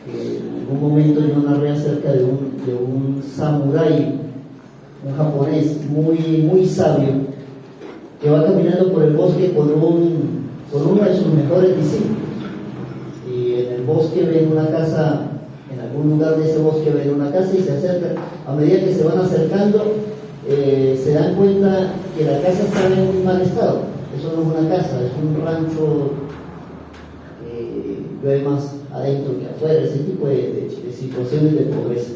En algún momento yo narré acerca de un samurái, un japonés muy sabio, que va caminando por el bosque con uno de sus mejores discípulos. Y en el bosque ven una casa, en algún lugar de ese bosque ven una casa y se acercan. A medida que se van acercando, se dan cuenta que la casa está en muy mal estado. Eso no es una casa, es un rancho que llueve más adentro que afuera, ese tipo de situaciones de pobreza.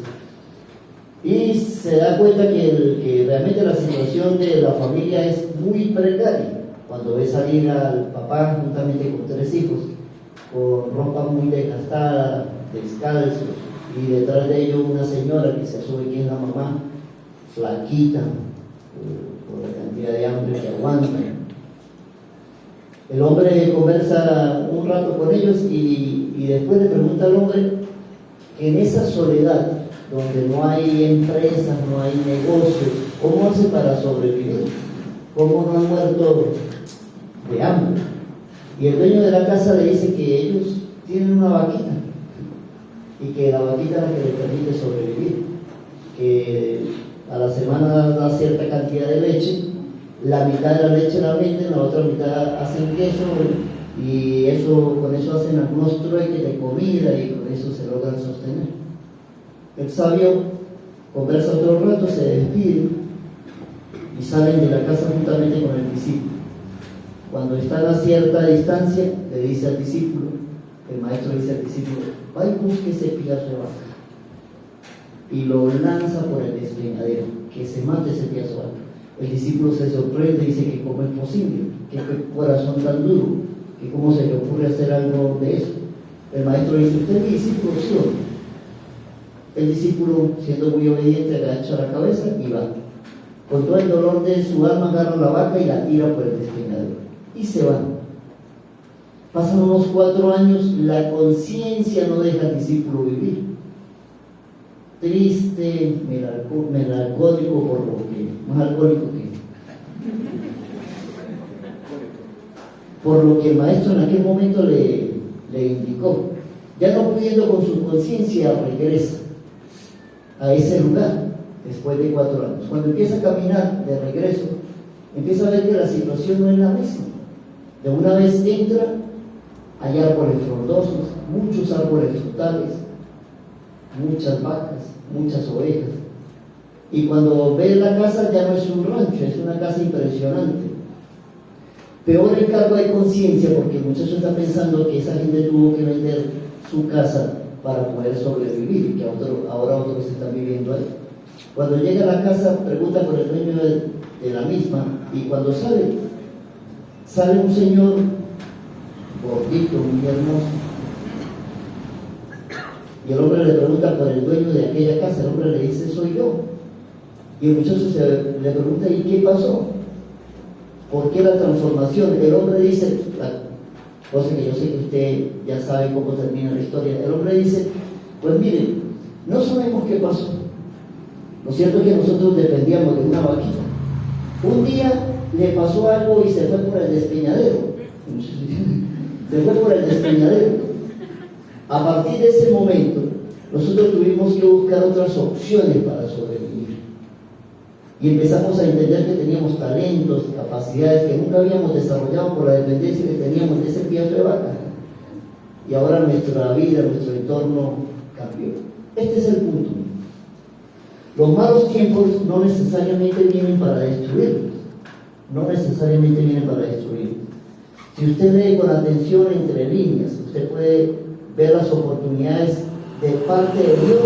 Y se da cuenta que realmente la situación de la familia es muy precaria. Cuando ve salir al papá juntamente con 3 hijos, con ropa muy desgastada, descalzos, y detrás de ellos una señora que se asume que es la mamá, flaquita, por la cantidad de hambre que aguanta. El hombre conversa un rato con ellos y después le pregunta al hombre que en esa soledad, donde no hay empresas, no hay negocios, ¿cómo hace para sobrevivir? ¿Cómo no han muerto de hambre? Y el dueño de la casa le dice que ellos tienen una vaquita y que la vaquita es la que les permite sobrevivir, que a la semana da cierta cantidad de leche, la mitad de la leche la venden, la otra mitad hacen queso y con eso hacen algunos trueques de comida y con eso se logran sostener. El sabio conversa otro rato, se despide y salen de la casa juntamente con el discípulo. Cuando están a cierta distancia, le dice al discípulo, el maestro dice al discípulo, vaya y busque ese piazo de vaca y lo lanza por el despeñadero, que se mate ese piazo de vaca. El discípulo se sorprende y dice que cómo es posible, que qué corazón tan duro, que cómo se le ocurre hacer algo de eso. El maestro dice, usted es mi discípulo, ¿sí o no? El discípulo, siendo muy obediente, agacha la cabeza y va. Con todo el dolor de su alma agarra la vaca y la tira por el despeñadero. Y se van. Pasan unos 4 años, la conciencia no deja al discípulo vivir. Triste, melancólico por lo que, más alcohólico que. Por lo que el maestro en aquel momento le indicó. Ya no pudiendo con su conciencia, regresa a ese lugar después de 4 años. Cuando empieza a caminar de regreso, empieza a ver que la situación no es la misma. De una vez entra, hay árboles frondosos, muchos árboles frutales, muchas vacas, muchas ovejas. Y cuando ve la casa ya no es un rancho, es una casa impresionante. Peor el cargo de conciencia, porque el muchacho está pensando que esa gente tuvo que vender su casa para poder sobrevivir, que ahora otros están viviendo ahí. Cuando llega a la casa, pregunta por el dueño de la misma, y cuando sale un señor gordito, muy hermoso, y el hombre le pregunta por el dueño de aquella casa. El hombre le dice, soy yo. Y el muchacho le pregunta, ¿y qué pasó? ¿Por qué la transformación? El hombre dice, cosa que yo sé que usted ya sabe cómo termina la historia. El hombre dice, pues mire, no sabemos qué pasó. Lo cierto es que nosotros dependíamos de una vaquita. Un día le pasó algo y se fue por el despeñadero. Se fue por el despeñadero. A partir de ese momento, nosotros tuvimos que buscar otras opciones para sobrevivir. Y empezamos a entender que teníamos talentos, capacidades que nunca habíamos desarrollado por la dependencia que teníamos de ese piazo de vaca. Y ahora nuestra vida, nuestro entorno cambió. Este es el punto. Los malos tiempos no necesariamente vienen para destruirnos. No necesariamente vienen para destruirnos. Si usted lee con atención entre líneas, usted puede ver las oportunidades de parte de Dios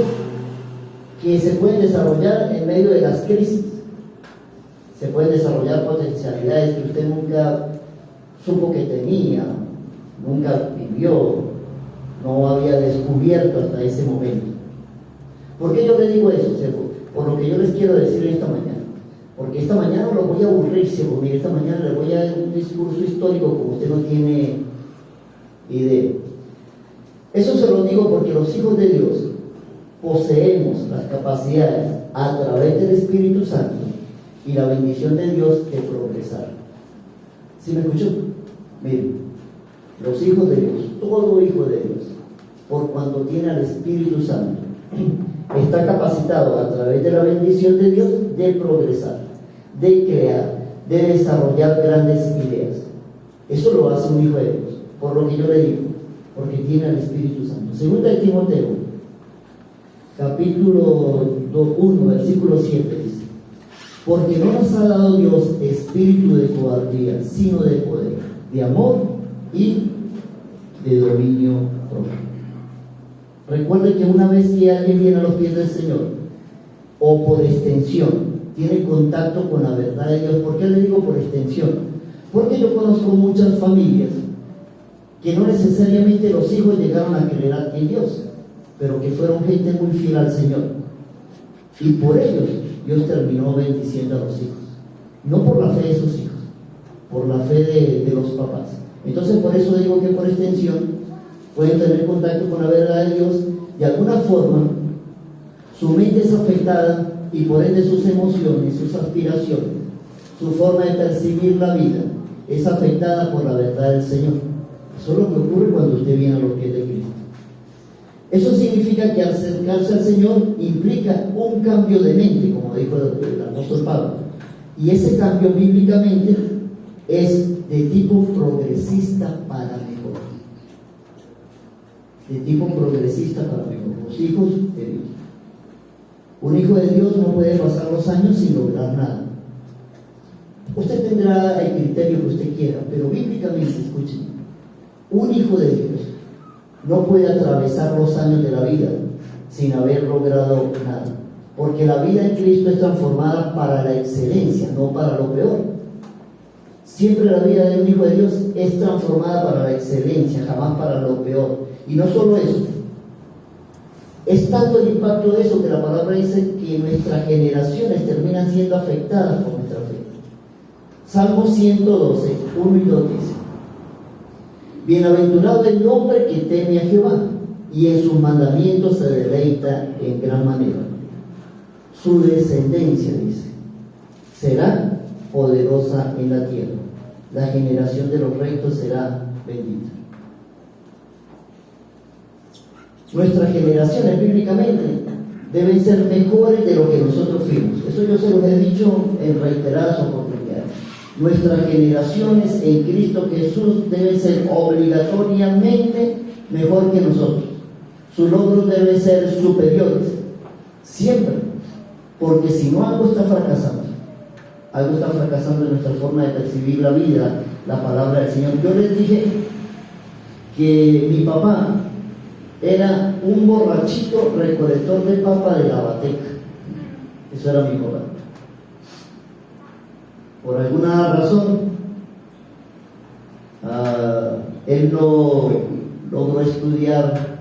que se pueden desarrollar en medio de las crisis. Se pueden desarrollar potencialidades que usted nunca supo que tenía, nunca vivió, no había descubierto hasta ese momento. ¿Por qué yo le digo eso? Por lo que yo les quiero decir esta mañana. Porque esta mañana lo voy a aburrir, mire, esta mañana le voy a dar un discurso histórico como usted no tiene idea. Eso se lo digo porque los hijos de Dios poseemos las capacidades a través del Espíritu Santo y la bendición de Dios de progresar. ¿Sí me escuchó? Miren, los hijos de Dios, todo hijo de Dios, por cuanto tiene al Espíritu Santo. Está capacitado a través de la bendición de Dios de progresar, de crear, de desarrollar grandes ideas. Eso lo hace un hijo de Dios, por lo que yo le digo, porque tiene al Espíritu Santo. Segunda de Timoteo, capítulo 1, versículo 7 dice: porque no nos ha dado Dios espíritu de cobardía, sino de poder, de amor y de dominio propio. Recuerde que una vez que alguien viene a los pies del Señor, o por extensión, tiene contacto con la verdad de Dios. ¿Por qué le digo por extensión? Porque yo conozco muchas familias que no necesariamente los hijos llegaron a creer en Dios, pero que fueron gente muy fiel al Señor. Y por ellos Dios terminó bendiciendo a los hijos. No por la fe de sus hijos, por la fe de los papás. Entonces por eso digo que por extensión pueden tener contacto con la verdad de Dios. De alguna forma su mente es afectada y por ende sus emociones, sus aspiraciones, su forma de percibir la vida es afectada por la verdad del Señor. Eso es lo que ocurre cuando usted viene a los pies de Cristo. Eso significa que acercarse al Señor implica un cambio de mente, como dijo el apóstol Pablo. Y ese cambio bíblicamente es de tipo progresista para mejor. De tipo progresista para mejor. Los hijos de Dios. Un hijo de Dios no puede pasar los años sin lograr nada. Usted tendrá el criterio que usted quiera, pero bíblicamente, escuchen, un hijo de Dios no puede atravesar los años de la vida sin haber logrado nada, porque la vida en Cristo es transformada para la excelencia, no para lo peor. Siempre la vida de un hijo de Dios es transformada para la excelencia, jamás para lo peor. Y no solo eso, es tanto el impacto de eso que la palabra dice que nuestras generaciones terminan siendo afectadas por nuestra fe. Salmo 112, 1 y 2 dice: bienaventurado el hombre que teme a Jehová, y en sus mandamientos se deleita en gran manera. Su descendencia, dice, será poderosa en la tierra. La generación de los rectos será bendita. Nuestras generaciones bíblicamente deben ser mejores de lo que nosotros fuimos. Eso yo se los he dicho en reiteradas oportunidades. Nuestras generaciones en Cristo Jesús deben ser obligatoriamente mejor que nosotros. Sus logros deben ser superiores, siempre, porque si no, algo está fracasando. Algo está fracasando en nuestra forma de percibir la vida, la palabra del Señor. Yo les dije que mi papá era un borrachito recolector de papa de la bateca. Eso era mi papá. Por alguna razón, él no logró estudiar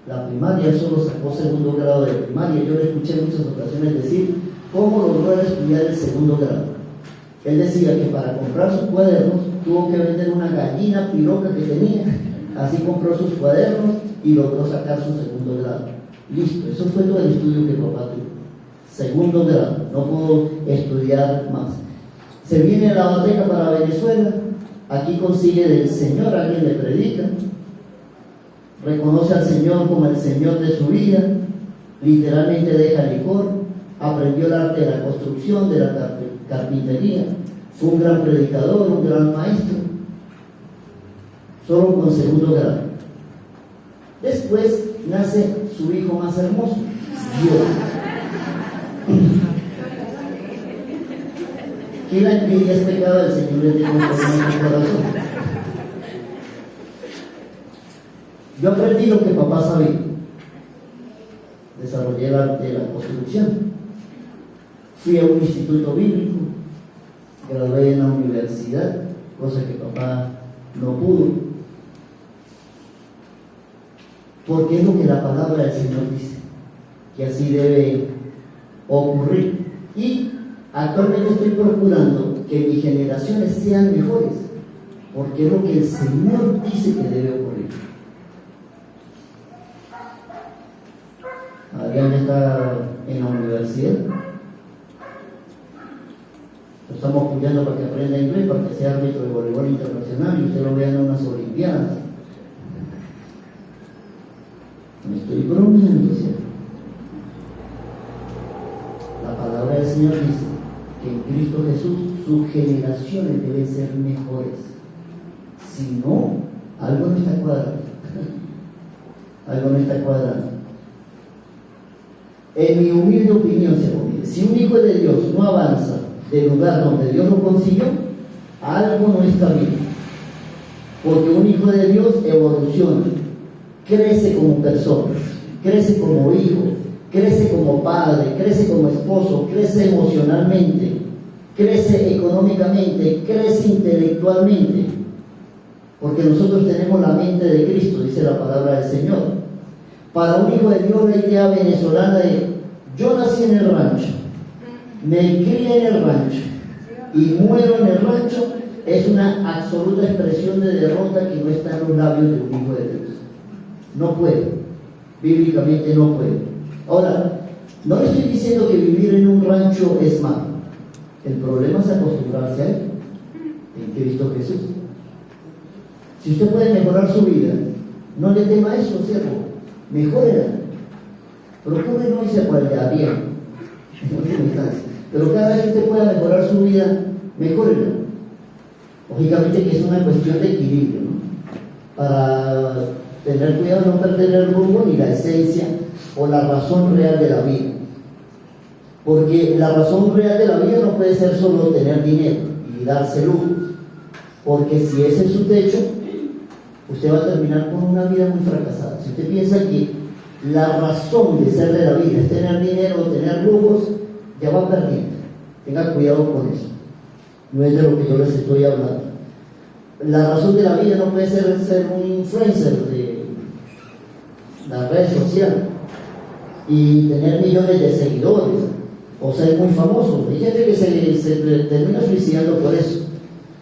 la primaria, solo sacó segundo grado de primaria. Yo le escuché en muchas ocasiones decir cómo logró estudiar el segundo grado. Él decía que para comprar sus cuadernos tuvo que vender una gallina piroca que tenía. Así compró sus cuadernos y logró sacar su segundo grado. Listo, eso fue todo el estudio que papá tuvo. Segundo grado, no pudo estudiar más. Se viene a la bateca para Venezuela, aquí consigue del Señor, alguien le predica, reconoce al Señor como el Señor de su vida, literalmente deja licor, aprendió el arte de la construcción, de la carpintería, fue un gran predicador, un gran maestro, solo con segundo grado. Después nace su hijo más hermoso, Dios. Que la envidia es pecado, el Señor le tiene un problema en el corazón. Yo aprendí lo que papá sabía. Desarrollé el arte de la construcción. Fui a un instituto bíblico, gradué en la universidad, cosa que papá no pudo. Porque es lo que la palabra del Señor dice, que así debe ocurrir. Y actualmente estoy procurando que mis generaciones sean mejores, porque es lo que el Señor dice que debe ocurrir. Adrián está en la universidad, lo estamos apoyando para que aprenda inglés, para que sea árbitro de voleibol internacional y usted lo vea en unas olimpiadas. No estoy bromeando, ¿cierto? La palabra del Señor dice que en Cristo Jesús sus generaciones deben ser mejores. Si no, algo no está cuadrando. Algo no está cuadrando. En mi humilde opinión, si un hijo de Dios no avanza del lugar donde Dios lo consiguió, algo no está bien. Porque un hijo de Dios evoluciona, crece como persona, crece como hijo, crece como padre, crece como esposo, crece emocionalmente, crece económicamente, crece intelectualmente. Porque nosotros tenemos la mente de Cristo, dice la palabra del Señor. Para un hijo de Dios, la idea venezolana de yo nací en el rancho, me crié en el rancho y muero en el rancho, es una absoluta expresión de derrota que no está en los labios de un hijo de Dios. No puede, bíblicamente no puede. Ahora, no le estoy diciendo que vivir en un rancho es malo. El problema es acostumbrarse a él, en Cristo Jesús. Si usted puede mejorar su vida, no le tema eso, siervo, mejórela. Procure no irse por allá bien, pero cada vez que usted pueda mejorar su vida, mejórela. Lógicamente que es una cuestión de equilibrio, ¿no? Para tener cuidado de no perder el rumbo ni la esencia o la razón real de la vida. Porque la razón real de la vida no puede ser solo tener dinero y darse lujos. Porque si ese es su techo, usted va a terminar con una vida muy fracasada. Si usted piensa que la razón de ser de la vida es tener dinero o tener lujos, ya va perdiendo. Tenga cuidado con eso. No es de lo que yo les estoy hablando. La razón de la vida no puede ser un influencer de la red social y tener millones de seguidores o ser muy famoso. Hay gente que se termina suicidando por eso,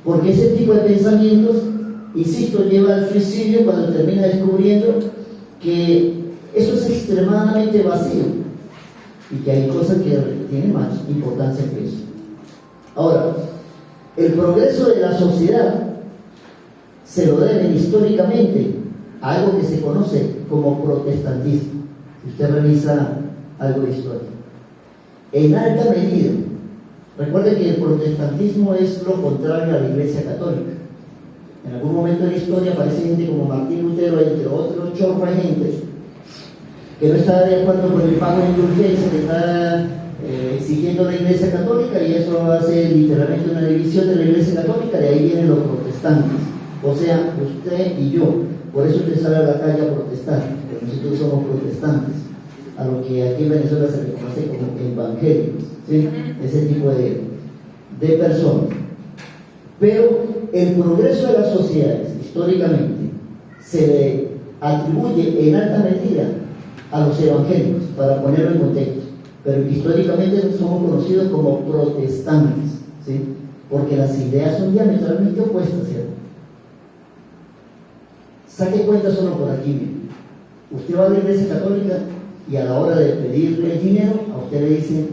porque ese tipo de pensamientos, insisto, lleva al suicidio cuando termina descubriendo que eso es extremadamente vacío y que hay cosas que tienen más importancia que eso. Ahora, el progreso de la sociedad se lo deben históricamente a algo que se conoce como protestantismo. Si usted revisa algo de historia, en alta medida, recuerde que el protestantismo es lo contrario a la Iglesia Católica. En algún momento de la historia aparece gente como Martín Lutero, entre otros chorro de gente que no está de acuerdo con el pago de indulgencia que está exigiendo la Iglesia Católica, y eso hace literalmente una división de la Iglesia Católica. De ahí vienen los protestantes, o sea, usted y yo. Por eso usted sale a la calle a protestar, porque nosotros somos protestantes, a lo que aquí en Venezuela se le conoce como evangélicos, ¿sí? Ese tipo de personas. Pero el progreso de las sociedades, históricamente, se le atribuye en alta medida a los evangélicos, para ponerlo en contexto. Pero históricamente somos conocidos como protestantes, ¿sí? Porque las ideas son diametralmente opuestas, ¿cierto? Saque cuenta solo por aquí mismo. Usted va a la Iglesia Católica y a la hora de pedirle el dinero, a usted le dicen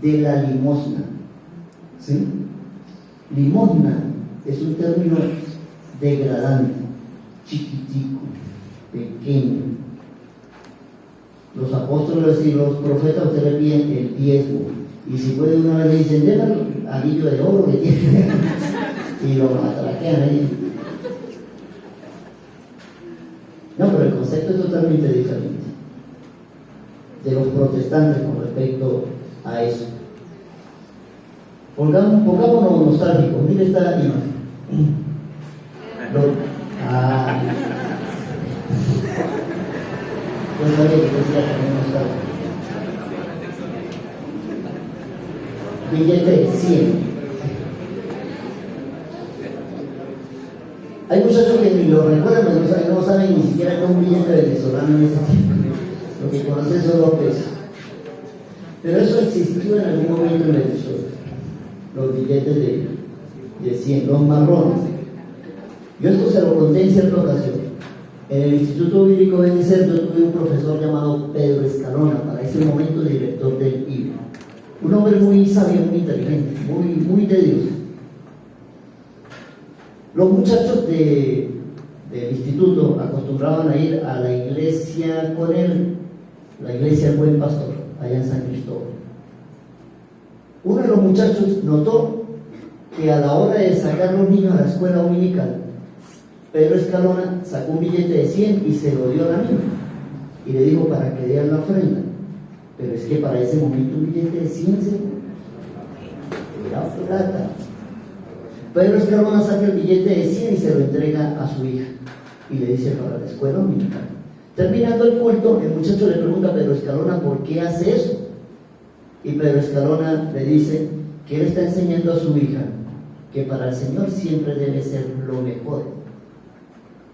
de la limosna, ¿sí? Limosna es un término degradante, chiquitico, pequeño. Los apóstoles y los profetas usted le piden el diezmo, y si puede una vez le dicen déme el anillo de oro que tiene y lo atraquean ahí. No, pero el concepto es totalmente diferente de los protestantes con respecto a eso. Pongámonos nostálgicos. Mire esta imagen. Yo sabía que decía también nostálgico. Billete 100. Hay muchachos que ni lo recuerdan, pero no saben ni siquiera que es un billete venezolano en ese tiempo. Lo que conocen son los pesos. Pero eso existió en algún momento en Venezuela. Los billetes de 100, los marrones. Yo esto se lo conté en cierta ocasión. En el Instituto Bíblico Benecer yo tuve un profesor llamado Pedro Escalona, para ese momento director del IBE. Un hombre muy sabio, muy inteligente, muy de Dios. Los muchachos de del instituto acostumbraban a ir a la iglesia con él, la iglesia del Buen Pastor, allá en San Cristóbal. Uno de los muchachos notó que a la hora de sacar a los niños a la escuela dominical, Pedro Escalona sacó un billete de 100 y se lo dio a la niña y le dijo para que dieran la ofrenda. Pero es que para ese momento un billete de 100 era plata. Pedro Escalona saca el billete de 100 y se lo entrega a su hija y le dice para la escuela dominical. Terminando el culto, el muchacho le pregunta a Pedro Escalona por qué hace eso. Y Pedro Escalona le dice que él está enseñando a su hija que para el Señor siempre debe ser lo mejor.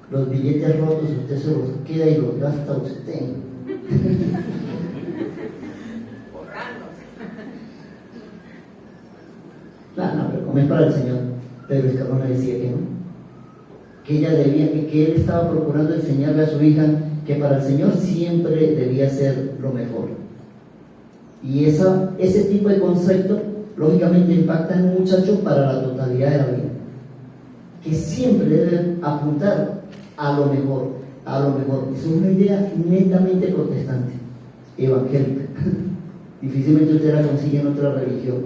Los billetes rotos usted se los queda y los gasta usted. No, pero como es para el Señor. Pedro Escalona decía que no, que ella debía, que él estaba procurando enseñarle a su hija que para el Señor siempre debía ser lo mejor. Y ese tipo de concepto lógicamente impacta en un muchacho para la totalidad de la vida, que siempre debe apuntar a lo mejor, a lo mejor. Es una idea netamente protestante, evangélica. Difícilmente usted la consigue en otra religión.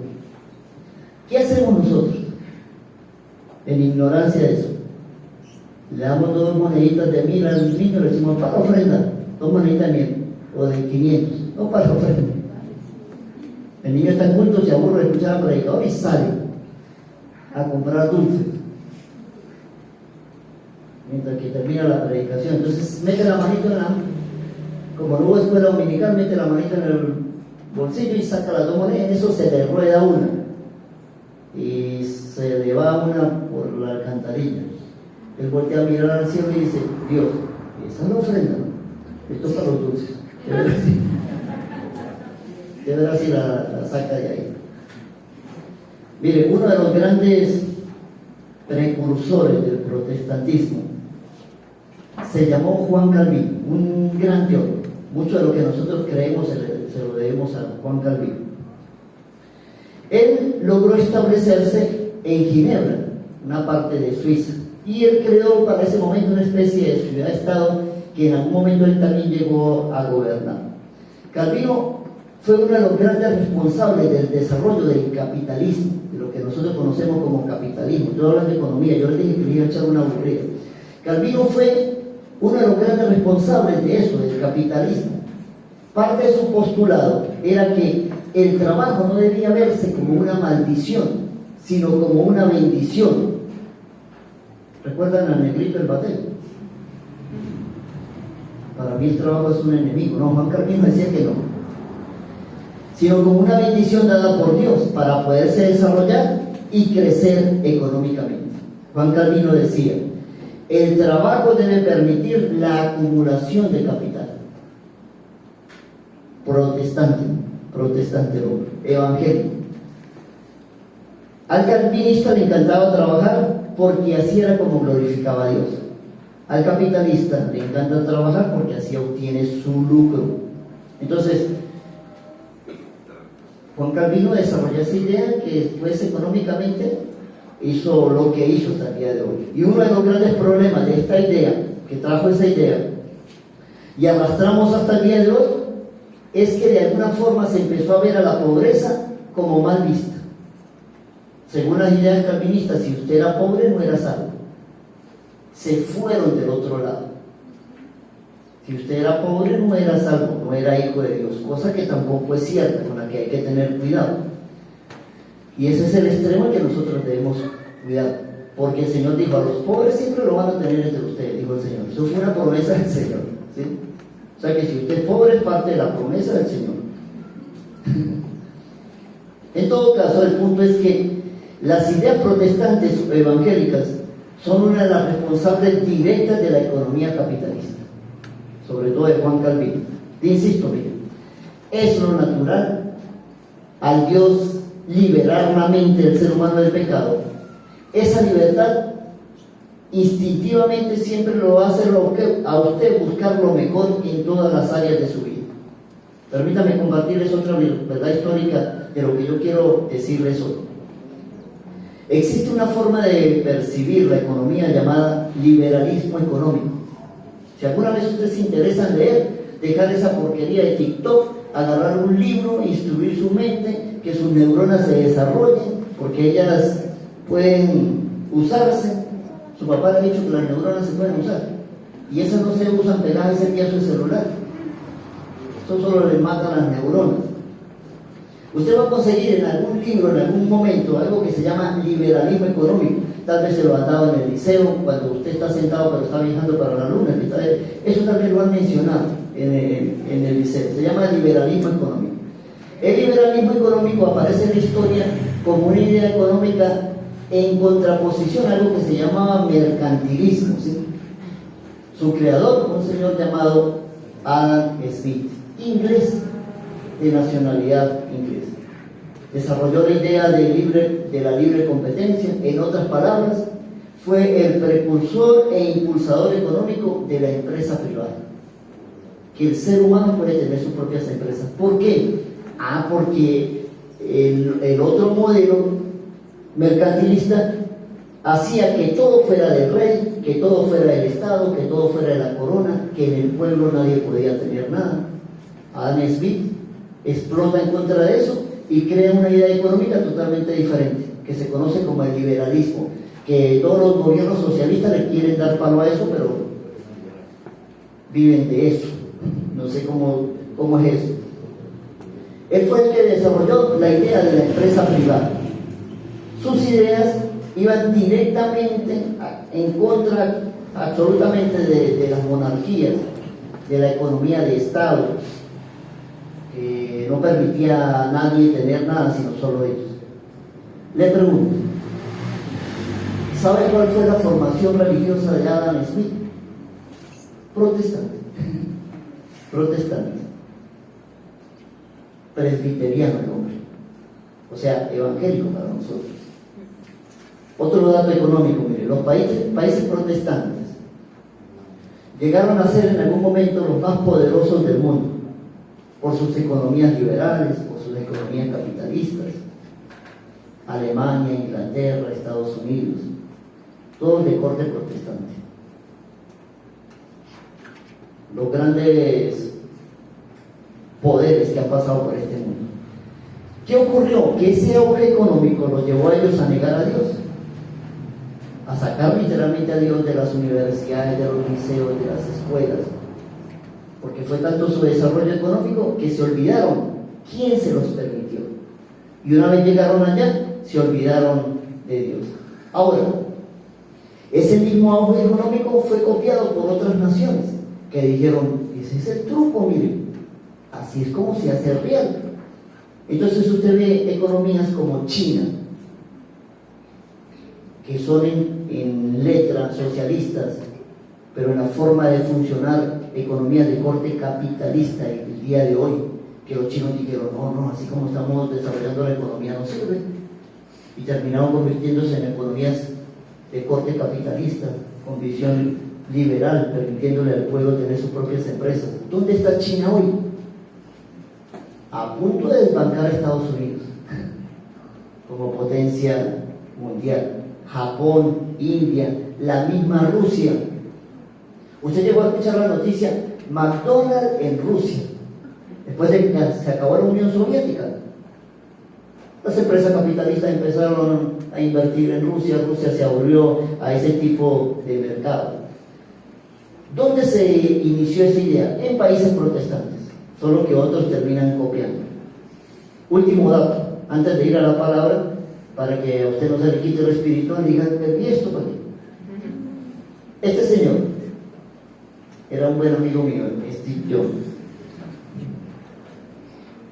¿Qué hacemos nosotros en ignorancia de eso? Le damos 2 moneditas de 1000 al niño, le decimos para ofrenda, 2 moneditas de 1000 o de 500, no para ofrenda. El niño está en culto, se aburre de escuchar al predicador y sale a comprar dulces mientras que termina la predicación. Entonces mete la manito como no hubo escuela dominical, mete la manito en el bolsillo y saca las 2 monedas. En eso se le rueda una y se le va una por la alcantarilla. Él voltea a mirar al cielo y dice: Dios, esa es la ofrenda, esto es para los dulces. De verdad si la saca de ahí. Mire, uno de los grandes precursores del protestantismo se llamó Juan Calvino, un gran teólogo. Mucho de lo que nosotros creemos se lo debemos a Juan Calvino. Él logró establecerse en Ginebra, una parte de Suiza, y él creó para ese momento una especie de ciudad-estado que en algún momento él también llegó a gobernar. Calvino fue uno de los grandes responsables del desarrollo del capitalismo, de lo que nosotros conocemos como capitalismo. Estoy hablando de economía, yo le dije que le iba a echar una aburrida. Calvino fue uno de los grandes responsables de eso, del capitalismo. Parte de su postulado era que el trabajo no debía verse como una maldición, sino como una bendición. ¿Recuerdan al negrito del bateo? Para mí el trabajo es un enemigo. No, Juan Calvino decía que no, sino como una bendición dada por Dios para poderse desarrollar y crecer económicamente. Juan Calvino decía: el trabajo debe permitir la acumulación de capital. Protestante hombre, evangélico. Al calvinista le encantaba trabajar porque así era como glorificaba a Dios. Al capitalista le encanta trabajar porque así obtiene su lucro. Entonces, Juan Calvino desarrolló esa idea que después económicamente hizo lo que hizo hasta el día de hoy. Y uno de los grandes problemas de esta idea, que trajo esa idea, y arrastramos hasta el día de hoy, es que de alguna forma se empezó a ver a la pobreza como mal vista. Según las ideas calvinistas, si usted era pobre no era salvo. Se fueron del otro lado. Si usted era pobre no era salvo, no era hijo de Dios, cosa que tampoco es cierta, con la que hay que tener cuidado. Y ese es el extremo que nosotros debemos cuidar, porque el Señor dijo: a los pobres siempre lo van a tener entre ustedes, dijo el Señor. Eso fue una promesa del Señor, ¿sí? O sea que si usted es pobre es parte de la promesa del Señor. En todo caso, el punto es que las ideas protestantes o evangélicas son una de las responsables directas de la economía capitalista, sobre todo de Juan Calvino. Insisto, miren, es lo natural al Dios liberar la mente del ser humano del pecado. Esa libertad instintivamente siempre lo va a hacer a usted buscar lo mejor en todas las áreas de su vida. Permítame compartirles otra verdad histórica de lo que yo quiero decirles hoy. Existe una forma de percibir la economía llamada liberalismo económico. Si alguna vez usted se interesa en leer, dejar esa porquería de TikTok, agarrar un libro, instruir su mente, que sus neuronas se desarrollen, porque ellas pueden usarse. Su papá le ha dicho que las neuronas se pueden usar, y esas no se usan pegadas a ese piazo de celular. Eso solo les mata las neuronas. Usted va a conseguir en algún libro, en algún momento, algo que se llama liberalismo económico. Tal vez se lo han dado en el liceo, cuando usted está sentado pero está viajando para la luna. Eso tal vez lo han mencionado en el liceo. Se llama liberalismo económico. El liberalismo económico aparece en la historia como una idea económica en contraposición a algo que se llamaba mercantilismo, ¿sí? Su creador, un señor llamado Adam Smith, inglés, de nacionalidad inglesa. Desarrolló la idea de la libre competencia. En otras palabras, fue el precursor e impulsador económico de la empresa privada. Que el ser humano puede tener sus propias empresas. ¿Por qué? Porque el otro modelo mercantilista hacía que todo fuera del rey, que todo fuera del Estado, que todo fuera de la corona, que en el pueblo nadie podía tener nada. Adam Smith explota en contra de eso y crea una idea económica totalmente diferente, que se conoce como el liberalismo, que todos los gobiernos socialistas le quieren dar palo a eso, pero viven de eso. No sé cómo es eso. Él fue el que desarrolló la idea de la empresa privada. Sus ideas iban directamente en contra absolutamente de las monarquías, de la economía de Estado, que no permitía a nadie tener nada sino solo ellos. Le pregunto, ¿sabe cuál fue la formación religiosa de Adam Smith? Protestante. Protestante. Presbiteriano el hombre. O sea, evangélico para nosotros. Otro dato económico, mire, los países protestantes llegaron a ser en algún momento los más poderosos del mundo, por sus economías liberales, por sus economías capitalistas. Alemania, Inglaterra, Estados Unidos, todos de corte protestante. Los grandes poderes que han pasado por este mundo. ¿Qué ocurrió? Que ese auge económico los llevó a ellos a negar a Dios, a sacar literalmente a Dios de las universidades, de los liceos, de las escuelas, porque fue tanto su desarrollo económico que se olvidaron quién se los permitió, y una vez llegaron allá se olvidaron de Dios. Ahora, ese mismo auge económico fue copiado por otras naciones que dijeron: ese es el truco, miren, así es como se hace real. Entonces usted ve economías como China, que son en letra socialistas, pero en la forma de funcionar economías de corte capitalista el día de hoy, que los chinos dijeron: no, así como estamos desarrollando la economía no sirve, y terminaron convirtiéndose en economías de corte capitalista, con visión liberal, permitiéndole al pueblo tener sus propias empresas. ¿Dónde está China hoy? A punto de desbancar a Estados Unidos como potencia mundial. Japón, India, la misma Rusia. Usted llegó a escuchar la noticia: McDonald's en Rusia, después de que se acabó la Unión Soviética. Las empresas capitalistas empezaron a invertir en Rusia. Rusia se abrió a ese tipo de mercado. ¿Dónde se inició esa idea? En países protestantes, solo que otros terminan copiando. Último dato, antes de ir a la palabra, para que a usted no se le quite lo espiritual, digan: ¿y esto para qué? Este señor era un buen amigo mío, Steve Jobs.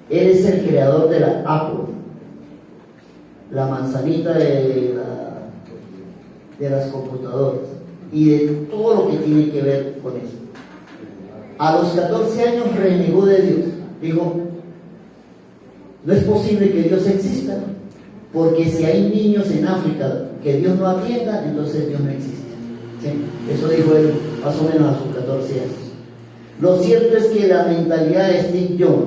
Él es el creador de la Apple, la manzanita de las computadoras y de todo lo que tiene que ver con eso. A los 14 años renegó de Dios. Dijo: no es posible que Dios exista, porque si hay niños en África que Dios no atienda, entonces Dios no existe. ¿Sí? Eso dijo él más o menos a sus 14 años. Lo cierto es que la mentalidad de Steve Jobs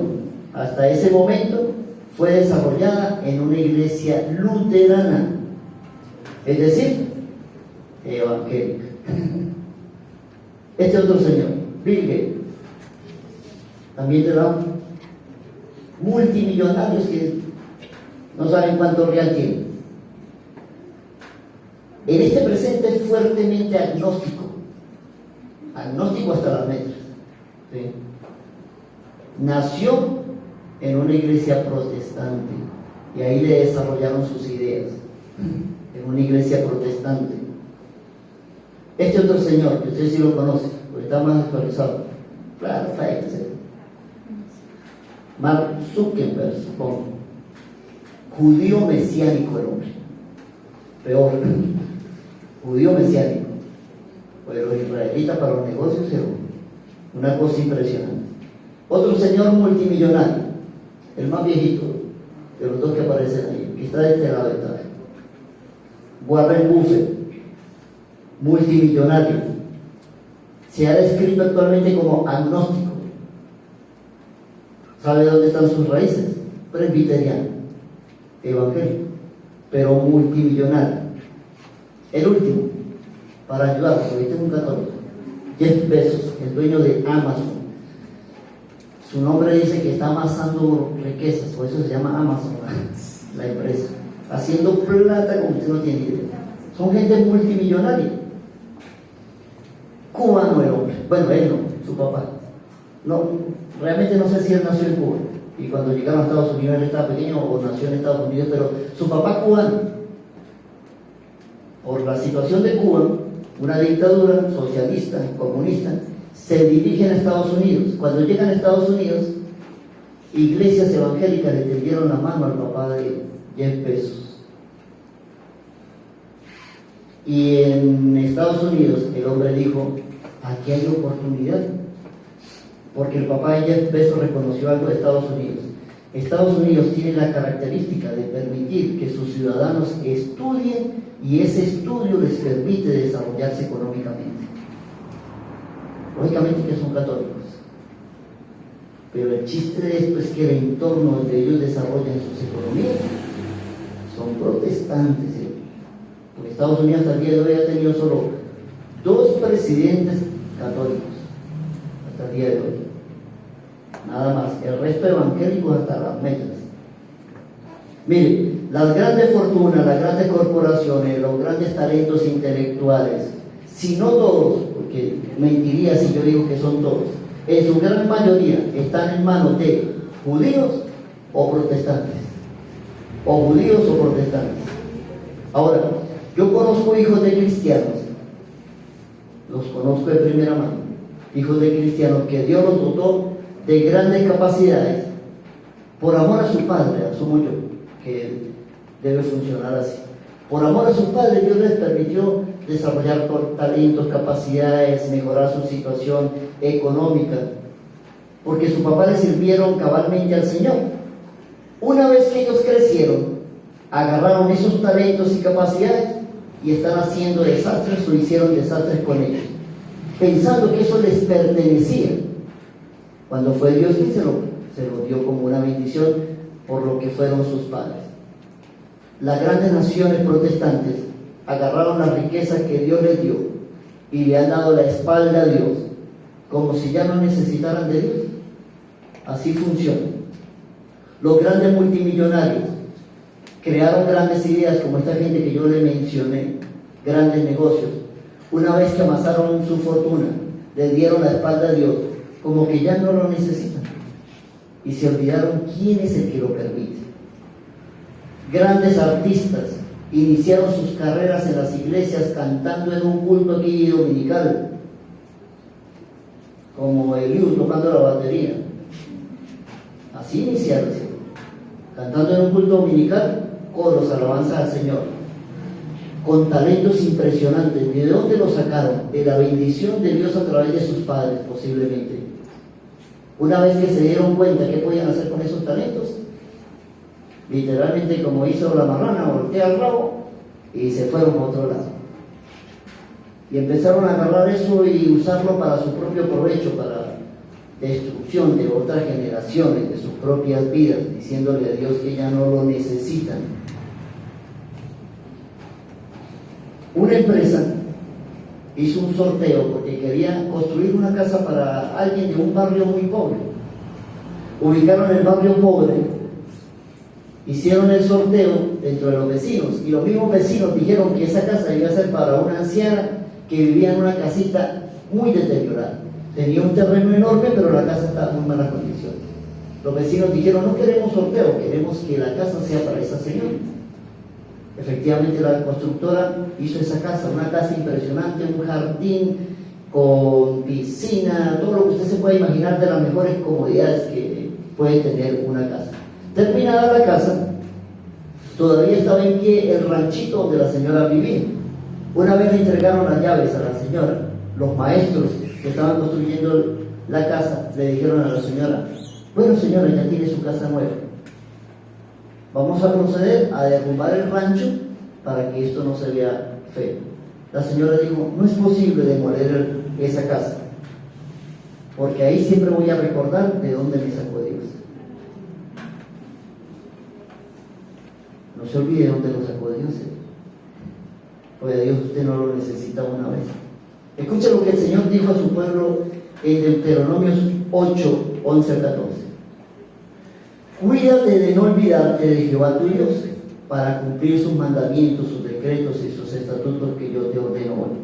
hasta ese momento fue desarrollada en una iglesia luterana, es decir, evangélica. Este otro señor, Bill Gates, también te da multimillonarios que no saben cuánto real tienen. En este presente es fuertemente agnóstico hasta las metras, ¿sí? Nació en una iglesia protestante y ahí le desarrollaron sus ideas, en una iglesia protestante. Este otro señor, que usted sí lo conoce, porque está más actualizado, claro, Mark Zuckerberg, supongo, judío mesiánico el hombre, peor, judío mesiánico, pues los israelitas para los negocios es una cosa impresionante. Otro señor multimillonario, el más viejito de los dos que aparecen ahí, que está de este lado de tal, Warren Buffett, multimillonario, se ha descrito actualmente como agnóstico. ¿Sabe dónde están sus raíces? Presbiteriano, evangélico, pero multimillonario. El último, para ayudarlo, porque este es un católico, Jeff Bezos, el dueño de Amazon. Su nombre dice que está amasando riquezas, por eso se llama Amazon, la empresa, haciendo plata como usted no tiene idea. Son gente multimillonaria. Cubano el hombre, bueno, él no, su papá. No, realmente no sé si él nació en Cuba y cuando llegaron a Estados Unidos él estaba pequeño o nació en Estados Unidos, pero su papá cubano, por la situación de Cuba, una dictadura socialista, comunista, se dirigen a Estados Unidos. Cuando llegan a Estados Unidos, iglesias evangélicas le tendieron la mano al papá de Jeff Bezos. Y en Estados Unidos el hombre dijo, aquí hay oportunidad, porque el papá de Jeff Bezos reconoció algo de Estados Unidos. Estados Unidos tiene la característica de permitir que sus ciudadanos estudien y ese estudio les permite desarrollarse económicamente. Lógicamente que son católicos, pero el chiste de esto es que el entorno donde ellos desarrollan sus economías son protestantes, ¿sí? Porque Estados Unidos hasta el día de hoy ha tenido solo 2 presidentes católicos, hasta el día de hoy, nada más, el resto evangélicos hasta las metras. Mire, las grandes fortunas, las grandes corporaciones, los grandes talentos intelectuales, si no todos, porque mentiría si yo digo que son todos, en su gran mayoría están en manos de judíos o protestantes, o judíos o protestantes. Ahora, yo conozco hijos de cristianos, los conozco de primera mano, hijos de cristianos que Dios los dotó de grandes capacidades por amor a su padre, asumo yo que debe funcionar así. Por amor a sus padres, Dios les permitió desarrollar talentos, capacidades, mejorar su situación económica, porque sus papás le sirvieron cabalmente al Señor. Una vez que ellos crecieron, agarraron esos talentos y capacidades y están haciendo desastres o hicieron desastres con ellos, pensando que eso les pertenecía, cuando fue Dios quien se lo dio como una bendición por lo que fueron sus padres. Las grandes naciones protestantes agarraron las riquezas que Dios les dio y le han dado la espalda a Dios, como si ya no necesitaran de Dios. Así funciona. Los grandes multimillonarios crearon grandes ideas, como esta gente que yo le mencioné, grandes negocios. Una vez que amasaron su fortuna, le dieron la espalda a Dios, como que ya no lo necesitan, y se olvidaron quién es el que lo permite. Grandes artistas iniciaron sus carreras en las iglesias cantando en un culto aquí dominical, como Eliú tocando la batería. Así iniciaron, cantando en un culto dominical, coros, alabanza al Señor, con talentos impresionantes. ¿De dónde lo sacaron? De la bendición de Dios a través de sus padres, posiblemente. Una vez que se dieron cuenta qué podían hacer con esos talentos, literalmente, como hizo la marrana, voltea el rabo y se fueron a otro lado. Y empezaron a agarrar eso y usarlo para su propio provecho, para destrucción de otras generaciones, de sus propias vidas, diciéndole a Dios que ya no lo necesitan. Una empresa hizo un sorteo porque quería construir una casa para alguien de un barrio muy pobre. Ubicaron el barrio pobre, hicieron el sorteo dentro de los vecinos y los mismos vecinos dijeron que esa casa iba a ser para una anciana que vivía en una casita muy deteriorada. Tenía un terreno enorme, pero la casa estaba en muy malas condiciones. Los vecinos dijeron: no queremos sorteo, queremos que la casa sea para esa señora. Efectivamente, la constructora hizo esa casa, una casa impresionante, un jardín con piscina, todo lo que usted se puede imaginar de las mejores comodidades que puede tener una casa. Terminada la casa, todavía estaba en pie el ranchito donde la señora vivía. Una vez le entregaron las llaves a la señora, los maestros que estaban construyendo la casa le dijeron a la señora: bueno, señora, ya tiene su casa nueva, vamos a proceder a derrumbar el rancho para que esto no se vea feo. La señora dijo: no es posible demoler esa casa, porque ahí siempre voy a recordar de dónde me sacó Dios. No se olvide de dónde lo sacó Dios, pues a Dios usted no lo necesita una vez. Escuche lo que el Señor dijo a su pueblo en Deuteronomio 8, 11 al 14. Cuídate de no olvidarte de Jehová tu Dios, para cumplir sus mandamientos, sus decretos y sus estatutos que yo te ordeno hoy.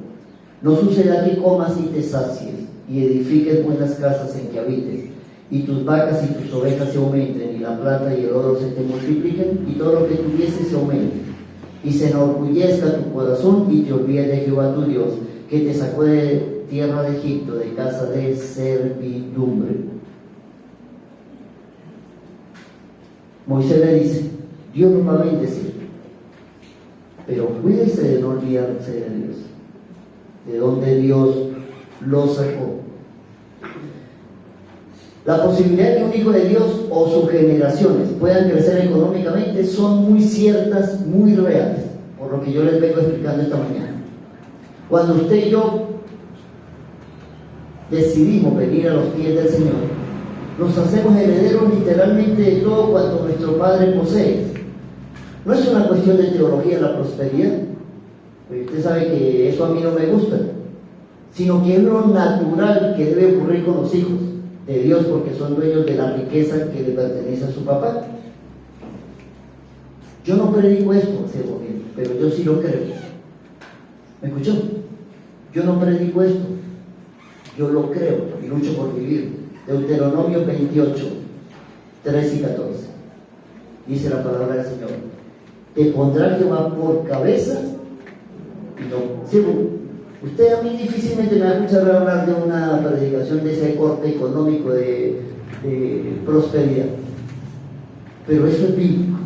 No suceda que comas y te sacies, y edifiques buenas casas en que habites, y tus vacas y tus ovejas se aumenten, y la plata y el oro se te multipliquen, y todo lo que tuvieses se aumente, y se enorgullezca tu corazón, y te olvides de Jehová tu Dios, que te sacó de tierra de Egipto, de casa de servidumbre. Moisés le dice: Dios nos va a bendecir, pero cuídese de no olvidarse de Dios, de donde Dios lo sacó. La posibilidad de que un hijo de Dios o sus generaciones puedan crecer económicamente son muy ciertas, muy reales, por lo que yo les vengo explicando esta mañana. Cuando usted y yo decidimos venir a los pies del Señor, nos hacemos herederos literalmente de todo cuanto nuestro Padre posee. No es una cuestión de teología la prosperidad, porque usted sabe que eso a mí no me gusta, sino que es lo natural que debe ocurrir con los hijos de Dios, porque son dueños de la riqueza que le pertenece a su papá. Yo no predico esto, pero yo sí lo creo. ¿Me escuchó? Yo no predico esto, yo lo creo y lucho por vivir. Deuteronomio 28, 13 y 14. Dice la palabra del Señor: te pondrá Jehová por cabeza y no. Sí, usted a mí difícilmente me va a escuchar hablar de una predicación de ese corte económico de prosperidad, pero eso es bíblico.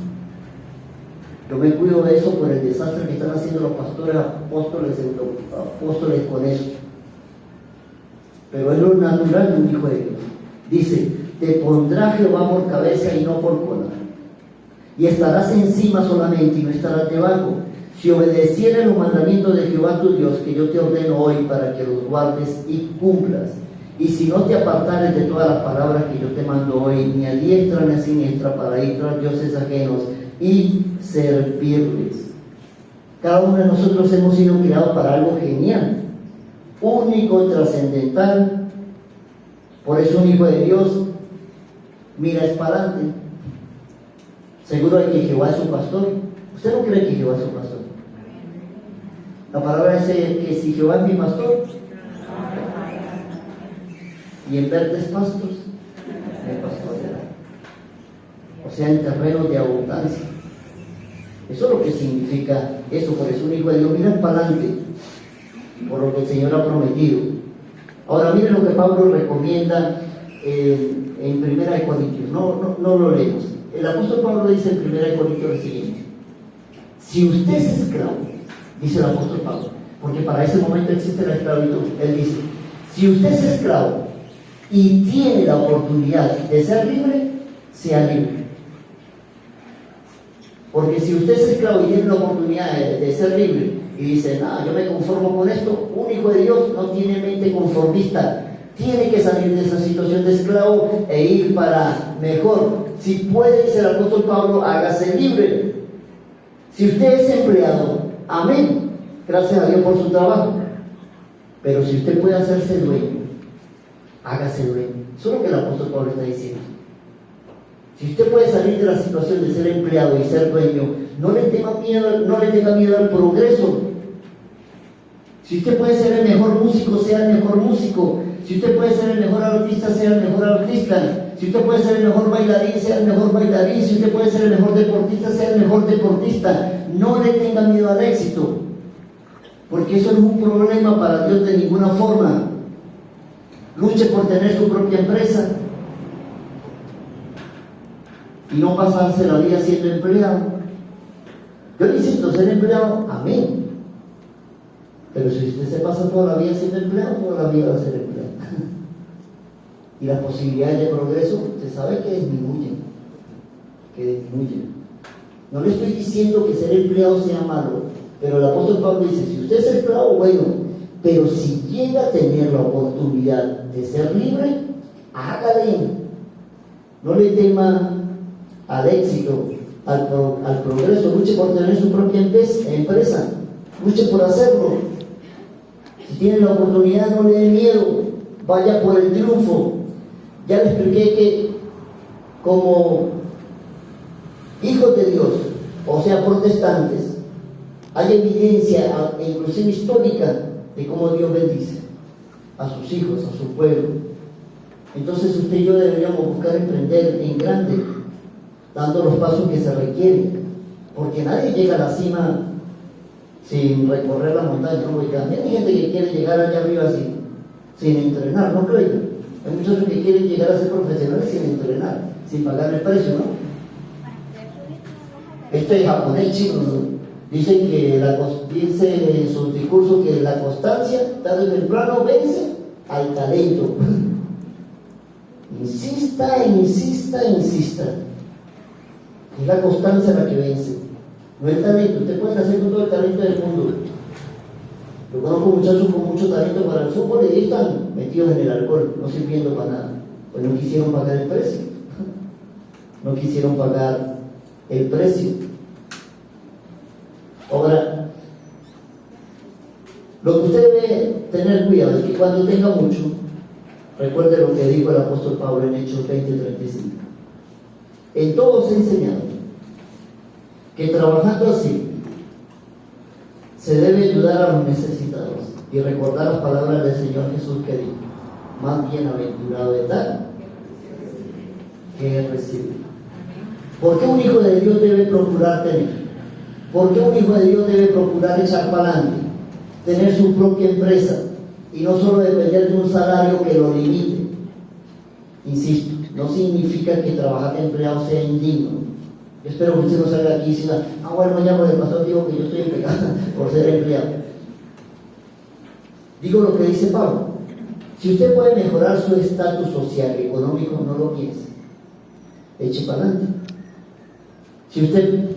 Yo me cuido de eso por el desastre que están haciendo los pastores, apóstoles, pseudoapóstoles con eso. Pero es lo natural de un hijo de Dios. Dice: te pondrá Jehová por cabeza y no por cola, y estarás encima solamente y no estarás debajo, si obedecieres los mandamientos de Jehová tu Dios, que yo te ordeno hoy para que los guardes y cumplas. Y si no te apartares de todas las palabras que yo te mando hoy, ni a diestra ni a siniestra, para ir tras dioses ajenos y servirles. Cada uno de nosotros hemos sido creados para algo genial, único, trascendental. Por eso un hijo de Dios mira es para adelante, seguro de que Jehová es su pastor. ¿Usted no cree que Jehová es su pastor? La palabra dice que si Jehová es mi pastor, y en verdes pastos me pastoreará. O sea, en terrenos de abundancia. Eso es lo que significa eso. Por eso un hijo de Dios mira para adelante, por lo que el Señor ha prometido. Ahora miren lo que Pablo recomienda en 1 Corintios. No lo leemos. El apóstol Pablo dice en 1 Corintios lo siguiente: si usted es esclavo, dice el apóstol Pablo, porque para ese momento existe la esclavitud, él dice: si usted es esclavo y tiene la oportunidad de ser libre, sea libre. Porque si usted es esclavo y tiene la oportunidad de ser libre y dice: yo me conformo con esto, un hijo de Dios no tiene mente conformista, tiene que salir de esa situación de esclavo e ir para mejor. Si puede, dice el apóstol Pablo, hágase libre. Si usted es empleado, amén, gracias a Dios por su trabajo. Pero si usted puede hacerse dueño, hágase dueño. Eso es lo que el apóstol Pablo está diciendo. Si usted puede salir de la situación de ser empleado y ser dueño, no le tenga miedo al progreso. Si usted puede ser el mejor músico, sea el mejor músico. Si usted puede ser el mejor artista, sea el mejor artista. Si usted puede ser el mejor bailarín, sea el mejor bailarín. Si usted puede ser el mejor deportista, sea el mejor deportista. No le tenga miedo al éxito, porque eso no es un problema para Dios de ninguna forma. Luche por tener su propia empresa y no pasarse la vida siendo empleado. Yo le insisto, ser empleado, amén. Pero si usted se pasa toda la vida siendo empleado, toda la vida va a ser empleado. Y las posibilidades de progreso, usted sabe que disminuyen. No le estoy diciendo que ser empleado sea malo, pero el apóstol Pablo dice, si usted es empleado, bueno, pero si llega a tener la oportunidad de ser libre, hágale. No le tema al éxito, al progreso. Luche por tener su propia empresa. Luche por hacerlo. Si tiene la oportunidad, no le dé miedo. Vaya por el triunfo. Ya le expliqué que como hijos de Dios, o sea, protestantes, hay evidencia, inclusive histórica, de cómo Dios bendice a sus hijos, a su pueblo. Entonces usted y yo deberíamos buscar emprender en grande, dando los pasos que se requieren, porque nadie llega a la cima sin recorrer la montaña, ¿no? Hay gente que quiere llegar allá arriba sin entrenar, ¿no creo? Hay muchos que quieren llegar a ser profesionales sin entrenar, sin pagar el precio, ¿no? Este japonés chino, ¿no? Dice en sus discursos que la constancia, tarde o temprano, vence al talento. Insista. Es la constancia la que vence, no el talento. Usted puede hacer con todo el talento del mundo. Yo conozco muchachos con mucho talento para el fútbol y están metidos en el alcohol, no sirviendo para nada. Pues no quisieron pagar el precio. No quisieron pagar el precio. Ahora, lo que usted debe tener cuidado es que cuando tenga mucho, recuerde lo que dijo el apóstol Pablo en Hechos 20:35. En todo se ha enseñado que trabajando así se debe ayudar a los necesitados y recordar las palabras del Señor Jesús que dijo: más bienaventurado es dar que recibir. ¿Por qué un hijo de Dios debe procurar tener? ¿Por qué un hijo de Dios debe procurar echar para adelante, tener su propia empresa y no solo depender de un salario que lo limite? Insisto, no significa que trabajar de empleado sea indigno. Yo espero que usted no salga aquí diciendo: bueno, ya por el pastor dijo que yo estoy en pecado por ser empleado. Digo lo que dice Pablo: si usted puede mejorar su estatus social y económico, no lo piense, eche para adelante. Si usted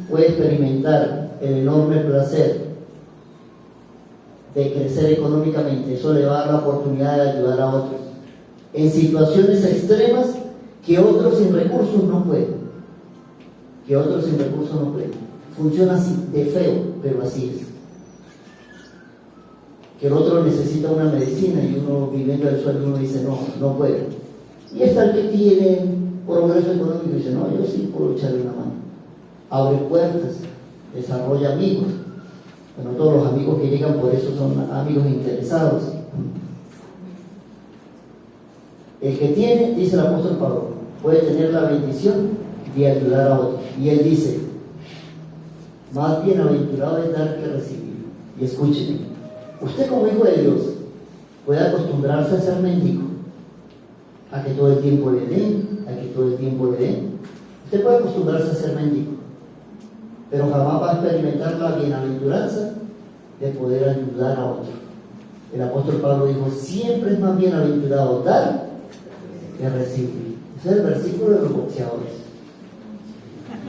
puede experimentar el enorme placer de crecer económicamente, eso le va a dar la oportunidad de ayudar a otros en situaciones extremas que otros sin recursos no pueden. Funciona así, de feo, pero así es. Que el otro necesita una medicina y uno, viviendo del sueldo, uno dice: no puede. Y está el que tiene progreso económico y dice: no, yo sí puedo echarle una mano. Abre puertas, desarrolla amigos. Bueno, todos los amigos que llegan por eso son amigos interesados. El que tiene, dice el apóstol Pablo, puede tener la bendición de ayudar a otros. Y él dice: más bienaventurado es dar que recibir. Y escúcheme, usted como hijo de Dios puede acostumbrarse a ser mendigo, a que todo el tiempo le den. Usted puede acostumbrarse a ser mendigo, pero jamás va a experimentar la bienaventuranza de poder ayudar a otro. El apóstol Pablo dijo: siempre es más bienaventurado dar que recibir. Ese es el versículo de los boxeadores.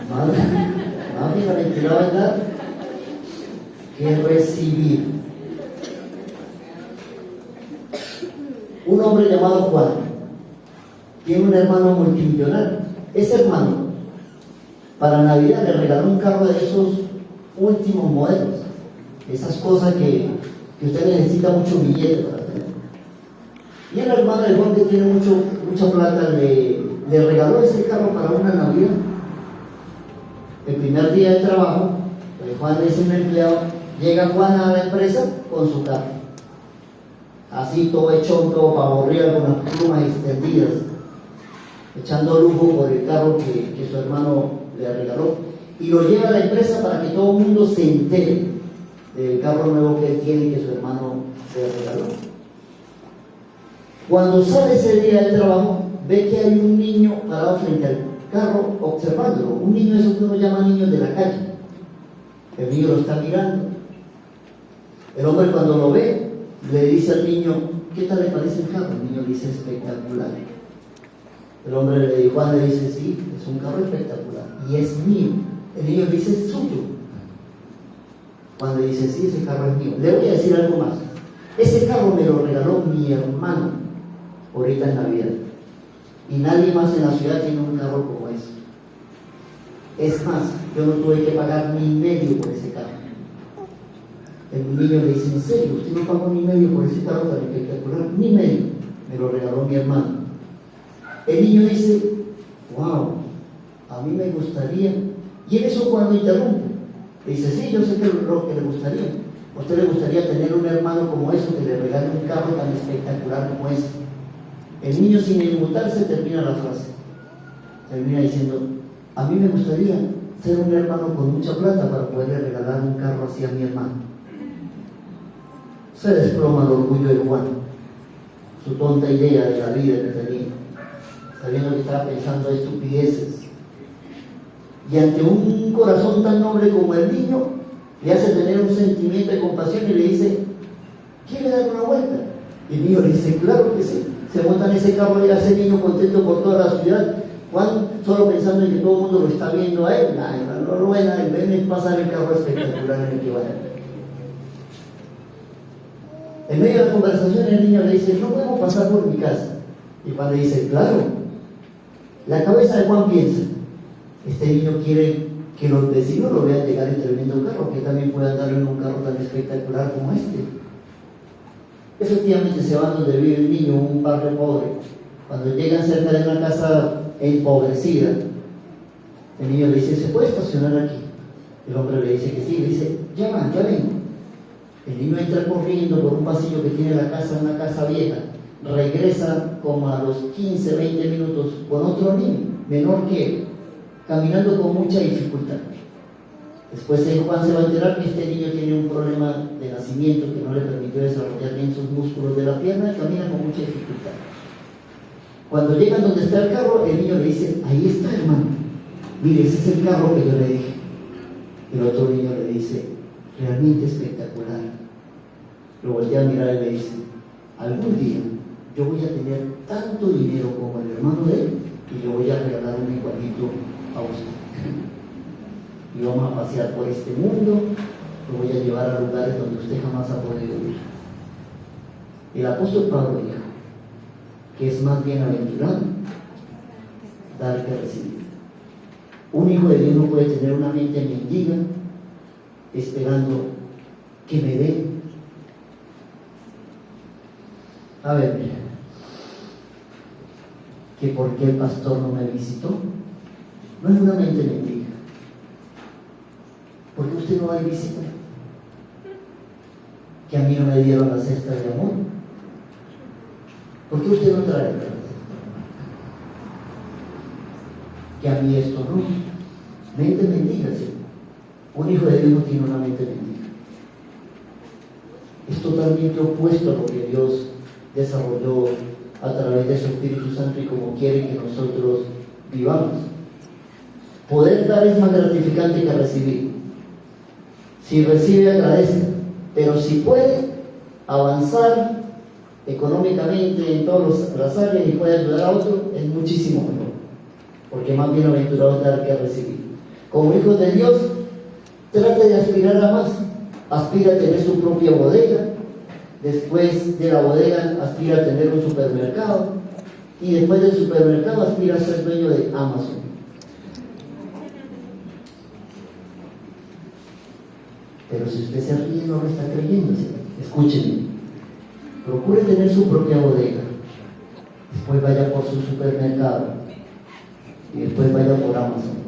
Más bienaventurado es dar que recibir. Un hombre llamado Juan tiene un hermano multimillonario. Ese hermano, para Navidad, le regaló un carro de esos últimos modelos, esas cosas que usted necesita mucho billete para tener. Y a la hermana de Juan, que tiene mucha plata, le regaló ese carro para una Navidad. El primer día de trabajo, Juan es un empleado, llega Juan a la empresa con su carro, así todo hecho, todo pavorreal, con las plumas extendidas, echando lujo por el carro que su hermano le regaló, y lo lleva a la empresa para que todo el mundo se entere del carro nuevo que él tiene y que su hermano se regaló. Cuando sale ese día del trabajo, ve que hay un niño parado frente al carro observándolo, un niño, eso que uno llama niños de la calle. El niño lo está mirando. El hombre, cuando lo ve, le dice al niño: ¿qué tal le parece el carro? El niño dice: espectacular. El hombre, Juan, le dice: sí, es un carro espectacular y es mío. El niño le dice: es suyo. Juan le dice: sí, ese carro es mío. Le voy a decir algo más: ese carro me lo regaló mi hermano ahorita en Navidad, y nadie más en la ciudad tiene un carro como ese. Es más, yo no tuve que pagar ni medio por ese carro. El niño le dice: ¿en serio? ¿Usted no pagó ni medio por ese carro tan espectacular? Ni medio, me lo regaló mi hermano. El niño dice: wow, a mí me gustaría. Y en eso, cuando interrumpe, le dice: sí, yo sé que lo que le gustaría. ¿A usted le gustaría tener un hermano como eso, que le regale un carro tan espectacular como ese? El niño, sin inmutarse, termina la frase. Termina diciendo: a mí me gustaría ser un hermano con mucha plata para poderle regalar un carro así a mi hermano. Se desploma el orgullo de Juan, su tonta idea de la vida que tenía, sabiendo que estaba pensando estupideces. Y ante un corazón tan noble como el niño, le hace tener un sentimiento de compasión y le dice: ¿quiere dar una vuelta? Y el niño le dice: claro que sí. Se monta en ese carro y ese niño contento por toda la ciudad. Juan, solo pensando en que todo el mundo lo está viendo a él, no lo ven a él, ven es pasar el carro espectacular en el que va a ver. En medio de la conversación, el niño le dice: no podemos pasar por mi casa. Y Juan le dice: claro. La cabeza de Juan piensa: este niño quiere que los vecinos lo vean llegar en tremendo carro, que también pueda andar en un carro tan espectacular como este. Efectivamente, se van donde vive el niño, un barrio pobre. Cuando llegan cerca de una casa empobrecida, el niño le dice: ¿se puede estacionar aquí? El hombre le dice que sí. Le dice: ya vengo. El niño entra corriendo por un pasillo que tiene la casa, una casa vieja. Regresa como a los 15, 20 minutos con otro niño, menor que él, caminando con mucha dificultad. Después Juan se va a enterar que este niño tiene un problema de nacimiento que no le permitió desarrollar bien sus músculos de la pierna y camina con mucha dificultad. Cuando llegan donde está el carro, el niño le dice: ahí está, hermano, mire, ese es el carro que yo le dije. El otro niño le dice: realmente espectacular. Lo voltea a mirar y le dice: algún día yo voy a tener tanto dinero como el hermano de él y yo voy a regalar un igualito a usted. Y vamos a pasear por este mundo, lo voy a llevar a lugares donde usted jamás ha podido ir. El apóstol Pablo dijo que es más bienaventurado dar que recibir. Un hijo de Dios no puede tener una mente mendiga esperando que me dé. A ver, mira, que por qué el pastor no me visitó, no es una mente mendiga. ¿Por qué usted no va a visitar? Que a mí no me dieron la cesta de amor. ¿Por qué usted no trae? Que a mí esto no. Mente mendiga, sí. Un hijo de Dios no tiene una mente mendiga. Es totalmente opuesto a lo que Dios desarrolló a través de su Espíritu Santo y como quiere que nosotros vivamos. Poder dar es más gratificante que recibir. Si recibe, agradezca, pero si puede avanzar económicamente en todas las áreas y puede ayudar a otro, es muchísimo mejor, porque más bienaventurado es dar que recibir. Como hijos de Dios, trate de aspirar a más. Aspira a tener su propia bodega, después de la bodega aspira a tener un supermercado, y después del supermercado aspira a ser dueño de Amazon. Pero si usted se ríe, no lo está creyendo. Escúcheme, procure tener su propia bodega, después vaya por su supermercado y después vaya por Amazon,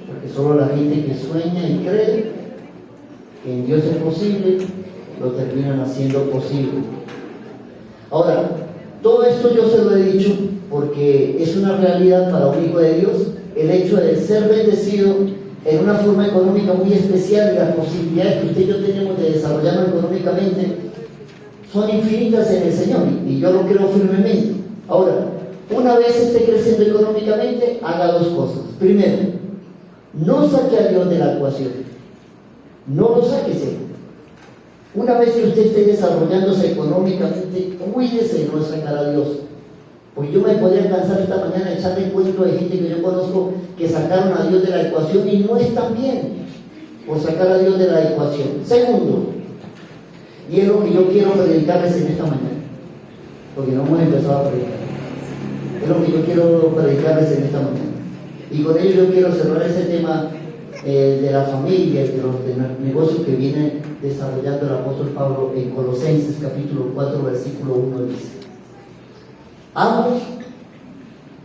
porque solo la gente que sueña y cree que en Dios es posible, lo terminan haciendo posible. Ahora, todo esto yo se lo he dicho porque es una realidad para un hijo de Dios, el hecho de ser bendecido en una forma económica muy especial, y las posibilidades que usted y yo tenemos de desarrollarnos económicamente son infinitas en el Señor, y yo lo creo firmemente. Ahora, una vez esté creciendo económicamente, haga dos cosas. Primero, no saque a Dios de la ecuación, no lo sáquese. Una vez que usted esté desarrollándose económicamente, cuídese de no sacar a Dios. Pues yo me podría cansar esta mañana de echarle cuento de gente que yo conozco que sacaron a Dios de la ecuación y no están bien por sacar a Dios de la ecuación. Segundo, y es lo que yo quiero predicarles en esta mañana, porque no hemos empezado a predicar. Es lo que yo quiero predicarles en esta mañana. Y con ello yo quiero cerrar ese tema de la familia y de los negocios que viene desarrollando el apóstol Pablo en Colosenses capítulo 4 versículo 1 dice: Ambos,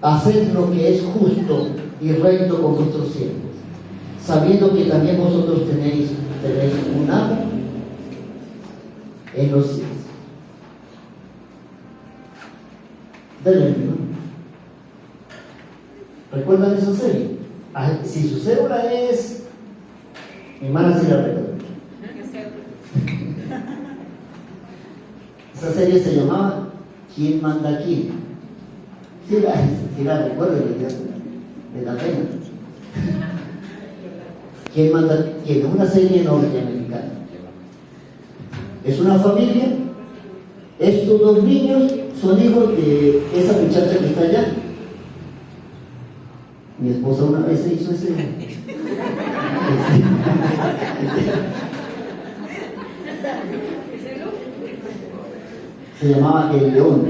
haced lo que es justo y recto con vuestros siervos, sabiendo que también vosotros tenéis un amo en los cielos. Denle, ¿no? ¿Recuerdan esa serie? Si su célula es... Mi hermana sí la recuerda. Esa serie se llamaba ¿Quién manda a quién? Sí la recuerdo, me da pena. ¿Quién manda a quién? Es una serie norteamericana. Es una familia. Estos dos niños son hijos de esa muchacha que está allá. Mi esposa una vez se hizo ese. Se llamaba El León.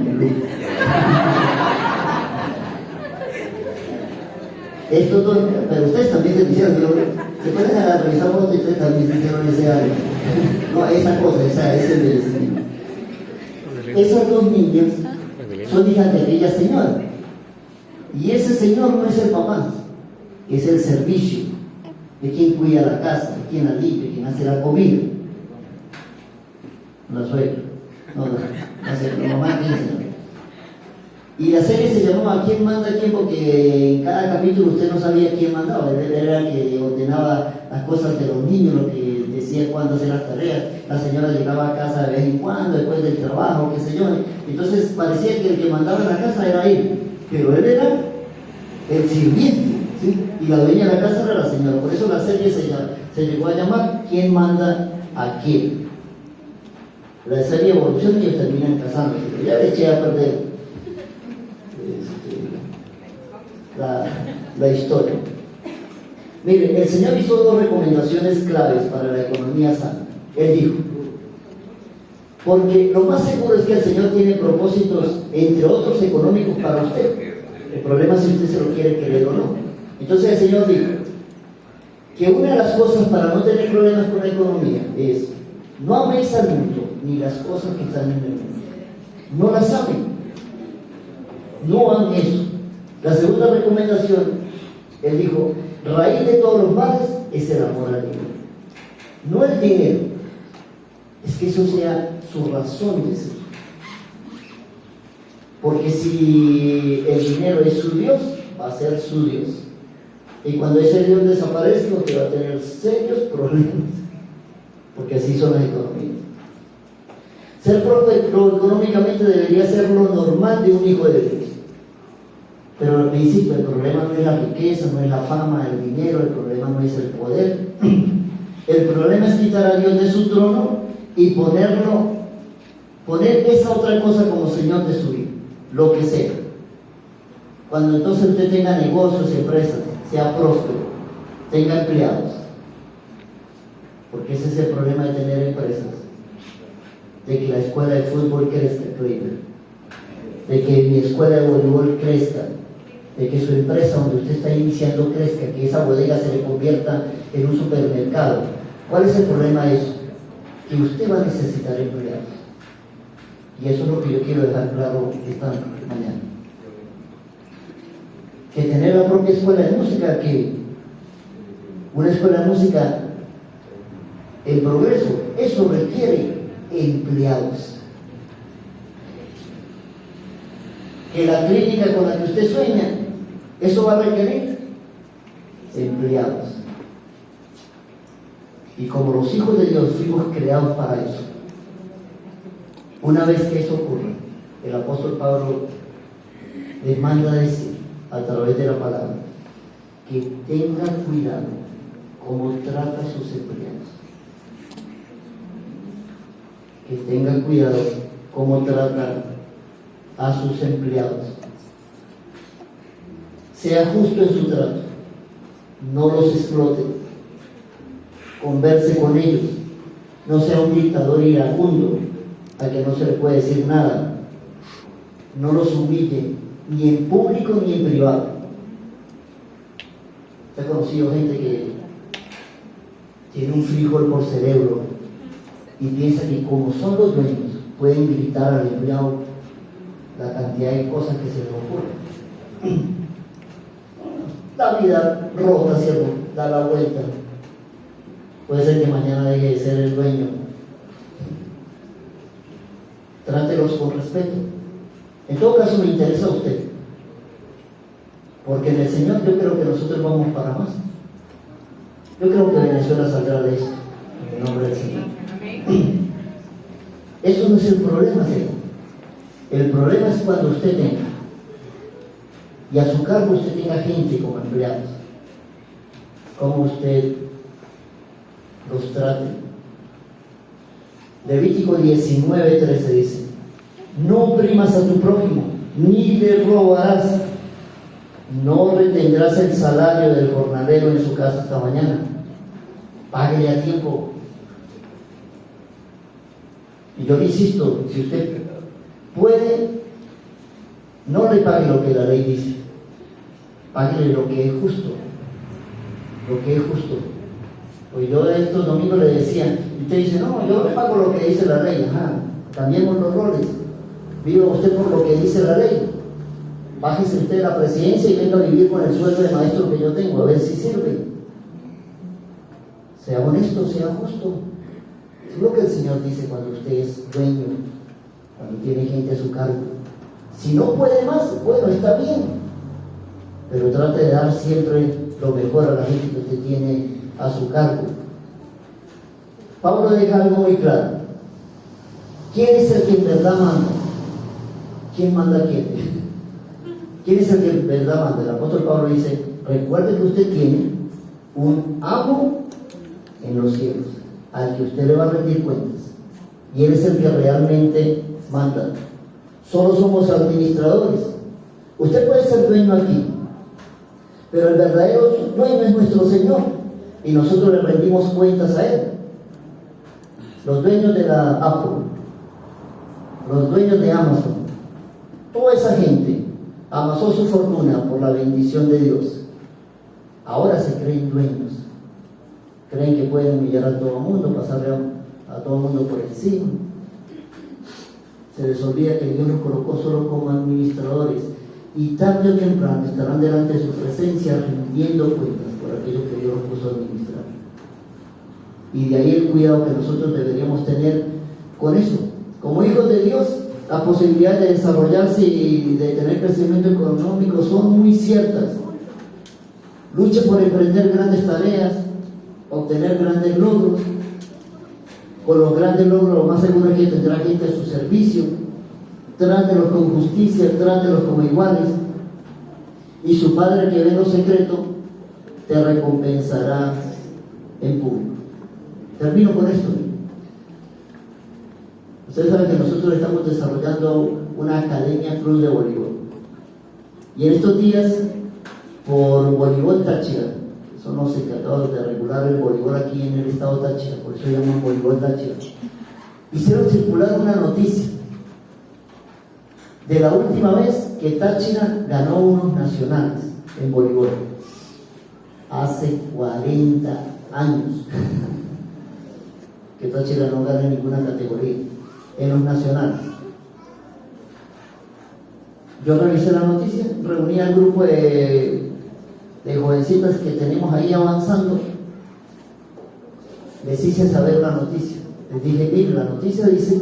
Estos dos, pero ustedes también se hicieron, se pueden revisar fotos y ustedes también se hicieron ese año. No, esa cosa, ese merecimiento. Esas dos niñas son hijas de aquella señora. Y ese señor no es el papá, es el servicio de quien cuida la casa, de quien la limpia, quien hace la comida. La suegra, no, la mamá, y la serie se llamaba ¿Quién manda a quién? Porque en cada capítulo usted no sabía quién mandaba. Él era el que ordenaba las cosas de los niños, lo que decía cuándo hacer las tareas. La señora llegaba a casa de vez en cuando, después del trabajo, qué sé yo. Entonces parecía que el que mandaba en la casa era él, pero él era el sirviente, ¿sí? Y la dueña de la casa era la señora. Por eso la serie se llegó a llamar ¿Quién manda a quién? La serie evoluciona y ellos terminan casándose. Ya le eché a perder la historia. Mire, el Señor hizo dos recomendaciones claves para la economía sana. Él dijo: porque lo más seguro es que el Señor tiene propósitos, entre otros económicos, para usted. El problema es si usted se lo quiere creer o no. Entonces el Señor dijo que una de las cosas para no tener problemas con la economía es: no améis al mundo ni las cosas que están en el mundo. No las amen. No hagan eso. La segunda recomendación, él dijo: raíz de todos los males es el amor al dinero. No el dinero, es que eso sea su razón de ser. Porque si el dinero es su Dios, va a ser su Dios. Y cuando ese Dios desaparezca, usted va a tener serios problemas. Porque así son las economías. Ser próspero económicamente debería ser lo normal de un hijo de Dios. Pero al principio el problema no es la riqueza, no es la fama, el dinero, el problema no es el poder. El problema es quitar a Dios de su trono y poner esa otra cosa como Señor de su vida, lo que sea. Cuando entonces usted tenga negocios, empresas, sea próspero, tenga empleados. Porque ese es el problema de tener empresas. De que la escuela de fútbol crezca, de que mi escuela de voleibol crezca, de que su empresa donde usted está iniciando crezca, que esa bodega se le convierta en un supermercado, ¿Cuál es el problema de eso? Que usted va a necesitar empleados. Y eso es lo que yo quiero dejar claro esta mañana. Que tener la propia escuela de música, que una escuela de música en progreso, eso requiere empleados. Que la clínica con la que usted sueña, eso va a requerir empleados. Y como los hijos de Dios fuimos creados para eso, una vez que eso ocurre, el apóstol Pablo les manda a decir a través de la palabra que tengan cuidado cómo trata a sus empleados. Que tengan cuidado cómo trata a sus empleados. Sea justo en su trato, no los explote, converse con ellos, no sea un dictador iracundo al que no se le puede decir nada, no los humille ni en público ni en privado. He conocido gente que tiene un frijol por cerebro y piensa que como son los dueños pueden gritar al empleado la cantidad de cosas que se les ocurren. La vida rota, ¿cierto? Da la vuelta. Puede ser que mañana deje de ser el dueño. Trátelos con respeto. En todo caso me interesa a usted, porque en el Señor yo creo que nosotros vamos para más. Yo creo que Venezuela saldrá de esto, en el nombre del Señor. Eso no es el problema, Señor. El problema es cuando usted tenga, y a su cargo usted tenga gente como empleados, cómo usted los trate. Levítico 19:13 dice: no oprimas a tu prójimo, ni le robarás, no retendrás el salario del jornalero en su casa hasta mañana, páguele a tiempo. Y yo le insisto, si usted puede, no le pague lo que la ley dice, páguele lo que es justo, lo que es justo. Pues yo estos domingos le decía, y usted dice, no, yo le pago lo que dice la ley. Ajá, cambiemos los roles, viva usted por lo que dice la ley, bájese usted de la presidencia y venga a vivir con el sueldo de maestro que yo tengo, a ver si sirve. Sea honesto, sea justo. Es lo que el Señor dice cuando usted es dueño, cuando tiene gente a su cargo. Si no puede más, bueno, está bien, pero trate de dar siempre lo mejor a la gente que usted tiene a su cargo. Pablo deja algo muy claro. ¿Quién es el que en verdad manda? ¿Quién manda a quién? ¿Quién es el que en verdad manda? El apóstol Pablo dice: recuerde que usted tiene un amo en los cielos, al que usted le va a rendir cuentas, y él es el que realmente manda. Solo somos administradores. Usted puede ser dueño aquí, pero el verdadero dueño es nuestro Señor, y nosotros le rendimos cuentas a él. Los dueños de la Apple, los dueños de Amazon, toda esa gente amasó su fortuna por la bendición de Dios. Ahora se creen dueños, creen que pueden humillar a todo el mundo, pasarle a todo el mundo por encima. Se les olvida que Dios los colocó solo como administradores, y tarde o temprano estarán delante de su presencia rindiendo cuentas por aquello que Dios los puso a administrar. Y de ahí el cuidado que nosotros deberíamos tener con eso. Como hijos de Dios, las posibilidades de desarrollarse y de tener crecimiento económico son muy ciertas. Luche por emprender grandes tareas, obtener grandes logros. Con los grandes logros, lo más seguro es que tendrá gente a su servicio. Trátelos con justicia, trátelos como iguales, y su Padre que ve en lo secreto te recompensará en público. Termino con esto. Ustedes saben que nosotros estamos desarrollando una academia Cruz de voleibol, y en estos días, por Voleibol Táchira, que son los encargados de regular el voleibol aquí en el estado de Táchira, por eso llaman Voleibol Táchira, hicieron circular una noticia de la última vez que Táchira ganó unos nacionales en voleibol, hace 40 años. que Táchira no gane ninguna categoría en los nacionales. Yo revisé la noticia, reuní al grupo de jovencitas que tenemos ahí avanzando, les hice saber la noticia. Les dije, mire, la noticia dice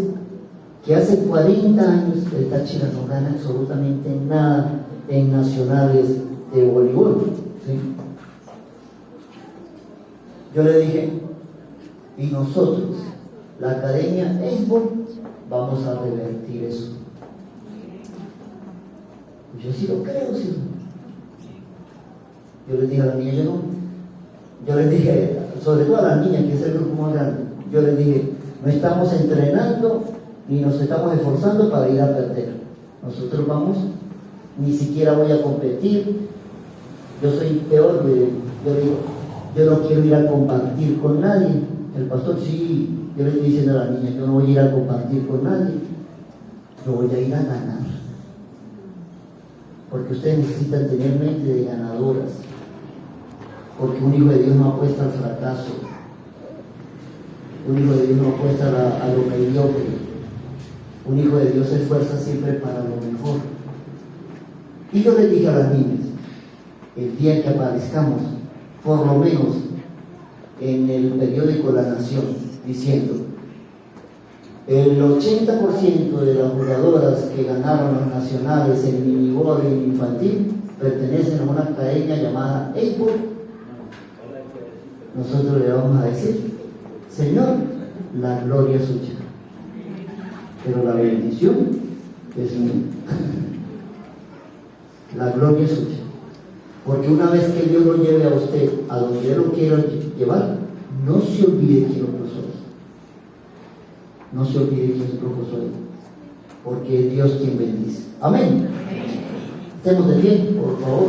que hace 40 años el Táchira no gana absolutamente nada en nacionales de voleibol, ¿sí? Yo le dije, y nosotros, la Academia Béisbol, vamos a revertir eso. Y yo sí lo creo, sí. Yo les dije a la niña, yo les dije, sobre todo a la niña, que es el grupo más grande, yo les dije, no estamos entrenando ni nos estamos esforzando para ir a perder. Nosotros vamos, ni siquiera voy a competir. Yo soy peor, yo digo, yo no quiero ir a compartir con nadie. El pastor, sí, yo le estoy diciendo a la niña, yo no voy a ir a compartir con nadie, yo voy a ir a ganar. Porque ustedes necesitan tener mente de ganadoras. Porque un hijo de Dios no apuesta al fracaso. Un hijo de Dios no apuesta a lo mediocre. Un hijo de Dios se esfuerza siempre para lo mejor. Y yo les dije a las niñas, el día que aparezcamos, por lo menos en el periódico La Nación, diciendo, el 80% de las jugadoras que ganaron los nacionales en minibol y infantil pertenecen a una academia llamada Béisbol, nosotros le vamos a decir, Señor, la gloria es suya, pero la bendición es mía. La gloria es suya, porque una vez que Dios lo lleve a usted a donde Él lo quiera llevar, no se olvide quién lo puso. No se olvide quién es profesor, porque es Dios quien bendice. Amén. Estemos de pie, por favor.